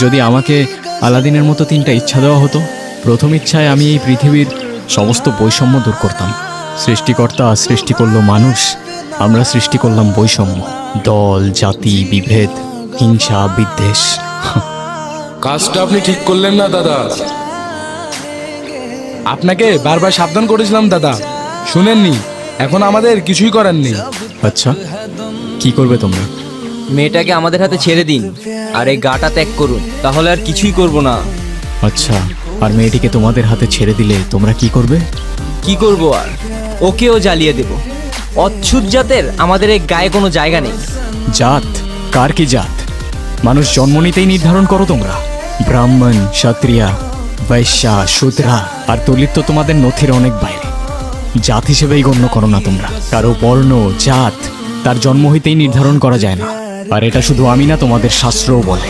যদি আমাকে আলাদিনের মতো 3টা ইচ্ছা দেওয়া হতো, প্রথম ইচ্ছায় আমি এই পৃথিবীর সমস্ত বৈষম্য দূর করতাম। সৃষ্টিকর্তা সৃষ্টি করলো মানুষ, আমরা সৃষ্টি করলাম বৈষম্য, দল, জাতি, বিভেদ, হিংসা, বিদ্বেষ। কাজটা আপনি ঠিক করলেন না দাদা। আপনাকে বারবার সাবধান করেছিলাম দাদা, শুনেননি। এখন আমাদের কিছুই করার নেই। আচ্ছা, কি করবে তোমরা? মেয়েটাকে আমাদের হাতে ছেড়ে দিন আর এই গাটা ত্যাগ করুন, তাহলে আর কিছুই করব না। আচ্ছা, আর মেয়েটিকে তোমাদের হাতে ছেড়ে দিলে তোমরা কি করবে? কি করব আর, ওকেও জ্বালিয়ে দেব। অচ্ছুত জাতের আমাদের এই গায়ে কোনো জায়গা নেই। জাত? কার কি জাত? মানুষ জন্ম নিতেই নির্ধারণ করো তোমরা। ব্রাহ্মণ, ক্ষত্রিয়া, বৈশ্যা, শূদ্রা আর দলিত তো তোমাদের নথির অনেক বাইরে। জাত হিসেবেই গণ্য করো না তোমরা। কারো বর্ণ, জাত তার জন্ম হইতেই নির্ধারণ করা যায় না। আর এটা শুধু আমি না, তোমাদের শাস্ত্রও বলে।